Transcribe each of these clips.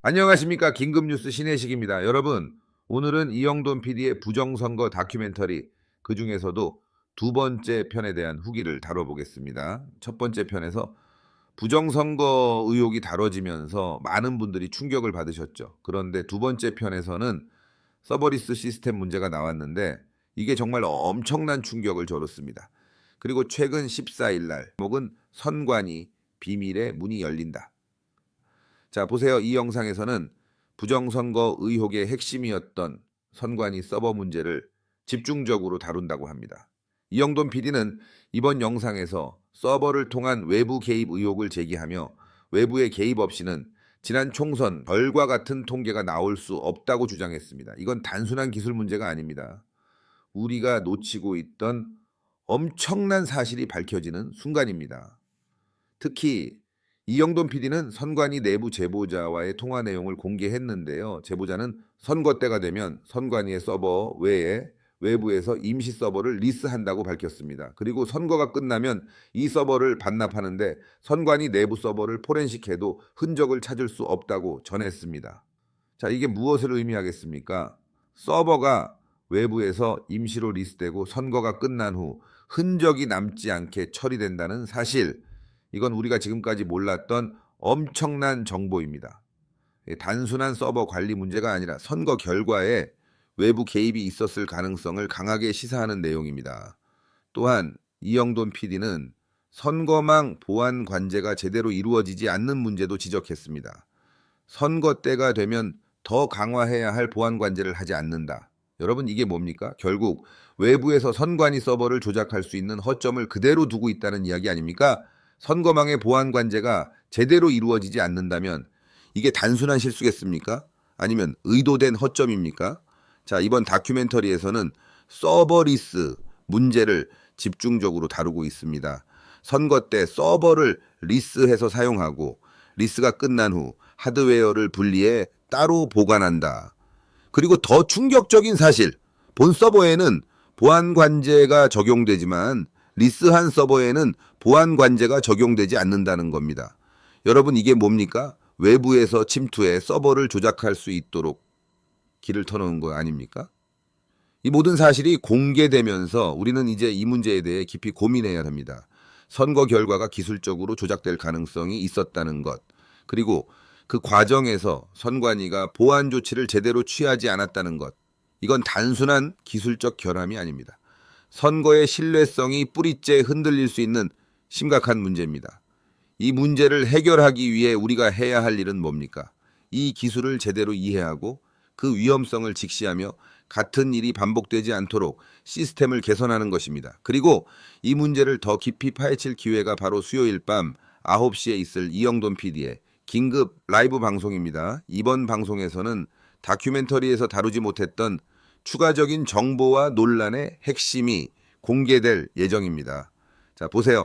안녕하십니까. 긴급뉴스 신혜식입니다. 여러분, 오늘은 이영돈 PD의 부정선거 다큐멘터리, 그 중에서도 두 번째 편에 대한 후기를 다뤄보겠습니다. 첫 번째 편에서 부정선거 의혹이 다뤄지면서 많은 분들이 충격을 받으셨죠. 그런데 두 번째 편에서는 서버리스 시스템 문제가 나왔는데 이게 정말 엄청난 충격을 줘줬습니다. 그리고 최근 14일 날 제목은 선관위 비밀의 문이 열린다. 자, 보세요. 이 영상에서는 부정선거 의혹의 핵심이었던 선관위 서버 문제를 집중적으로 다룬다고 합니다. 이영돈 PD는 이번 영상에서 서버를 통한 외부 개입 의혹을 제기하며 외부의 개입 없이는 지난 총선 결과 같은 통계가 나올 수 없다고 주장했습니다. 이건 단순한 기술 문제가 아닙니다. 우리가 놓치고 있던 엄청난 사실이 밝혀지는 순간입니다. 특히 이영돈 PD는 선관위 내부 제보자와의 통화 내용을 공개했는데요. 제보자는 선거 때가 되면 선관위의 서버 외에 외부에서 임시 서버를 리스한다고 밝혔습니다. 그리고 선거가 끝나면 이 서버를 반납하는데 선관위 내부 서버를 포렌식해도 흔적을 찾을 수 없다고 전했습니다. 자, 이게 무엇을 의미하겠습니까? 서버가 외부에서 임시로 리스되고 선거가 끝난 후 흔적이 남지 않게 처리된다는 사실, 이건 우리가 지금까지 몰랐던 엄청난 정보입니다. 단순한 서버 관리 문제가 아니라 선거 결과에 외부 개입이 있었을 가능성을 강하게 시사하는 내용입니다. 또한 이영돈 PD는 선거망 보안 관제가 제대로 이루어지지 않는 문제도 지적했습니다. 선거 때가 되면 더 강화해야 할 보안 관제를 하지 않는다. 여러분, 이게 뭡니까? 결국 외부에서 선관위 서버를 조작할 수 있는 허점을 그대로 두고 있다는 이야기 아닙니까? 선거망의 보안 관제가 제대로 이루어지지 않는다면 이게 단순한 실수겠습니까? 아니면 의도된 허점입니까? 자, 이번 다큐멘터리에서는 서버리스 문제를 집중적으로 다루고 있습니다. 선거 때 서버를 리스해서 사용하고 리스가 끝난 후 하드웨어를 분리해 따로 보관한다. 그리고 더 충격적인 사실, 본 서버에는 보안 관제가 적용되지만 리스한 서버에는 보안 관제가 적용되지 않는다는 겁니다. 여러분, 이게 뭡니까? 외부에서 침투해 서버를 조작할 수 있도록 길을 터놓은 거 아닙니까? 이 모든 사실이 공개되면서 우리는 이제 이 문제에 대해 깊이 고민해야 합니다. 선거 결과가 기술적으로 조작될 가능성이 있었다는 것, 그리고 그 과정에서 선관위가 보안 조치를 제대로 취하지 않았다는 것, 이건 단순한 기술적 결함이 아닙니다. 선거의 신뢰성이 뿌리째 흔들릴 수 있는 심각한 문제입니다. 이 문제를 해결하기 위해 우리가 해야 할 일은 뭡니까? 이 기술을 제대로 이해하고 그 위험성을 직시하며 같은 일이 반복되지 않도록 시스템을 개선하는 것입니다. 그리고 이 문제를 더 깊이 파헤칠 기회가 바로 수요일 밤 9시에 있을 이영돈 PD의 긴급 라이브 방송입니다. 이번 방송에서는 다큐멘터리에서 다루지 못했던 추가적인 정보와 논란의 핵심이 공개될 예정입니다. 자, 보세요.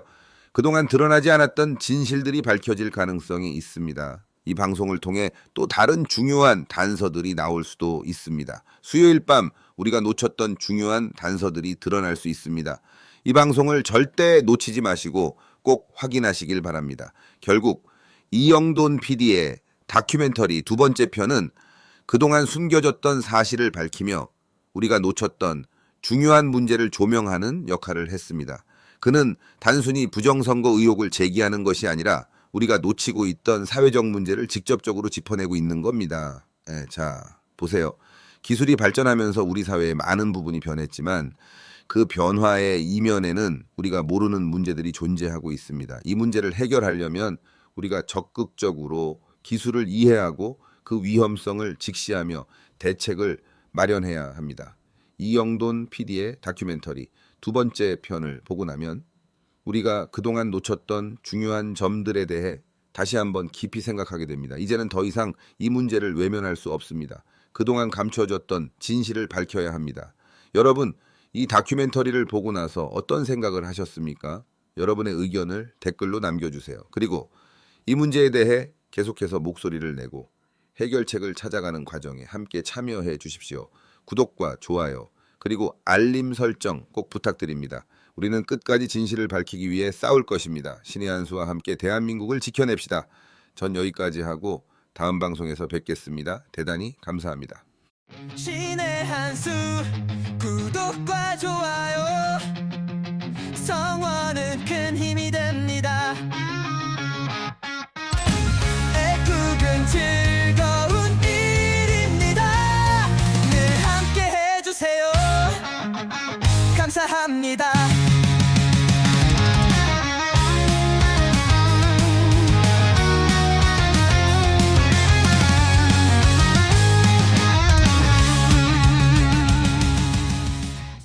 그동안 드러나지 않았던 진실들이 밝혀질 가능성이 있습니다. 이 방송을 통해 또 다른 중요한 단서들이 나올 수도 있습니다. 수요일 밤 우리가 놓쳤던 중요한 단서들이 드러날 수 있습니다. 이 방송을 절대 놓치지 마시고 꼭 확인하시길 바랍니다. 결국 이영돈 PD의 다큐멘터리 두 번째 편은 그동안 숨겨졌던 사실을 밝히며 우리가 놓쳤던 중요한 문제를 조명하는 역할을 했습니다. 그는 단순히 부정선거 의혹을 제기하는 것이 아니라 우리가 놓치고 있던 사회적 문제를 직접적으로 짚어내고 있는 겁니다. 자, 보세요. 기술이 발전하면서 우리 사회의 많은 부분이 변했지만 그 변화의 이면에는 우리가 모르는 문제들이 존재하고 있습니다. 이 문제를 해결하려면 우리가 적극적으로 기술을 이해하고 그 위험성을 직시하며 대책을 마련해야 합니다. 이영돈 PD의 다큐멘터리 두 번째 편을 보고 나면 우리가 그동안 놓쳤던 중요한 점들에 대해 다시 한번 깊이 생각하게 됩니다. 이제는 더 이상 이 문제를 외면할 수 없습니다. 그동안 감춰졌던 진실을 밝혀야 합니다. 여러분, 이 다큐멘터리를 보고 나서 어떤 생각을 하셨습니까? 여러분의 의견을 댓글로 남겨주세요. 그리고 이 문제에 대해 계속해서 목소리를 내고 해결책을 찾아가는 과정에 함께 참여해 주십시오. 구독과 좋아요, 그리고 알림 설정 꼭 부탁드립니다. 우리는 끝까지 진실을 밝히기 위해 싸울 것입니다. 신의 한 수와 함께 대한민국을 지켜냅시다. 전 여기까지 하고 다음 방송에서 뵙겠습니다. 대단히 감사합니다. 신의 한수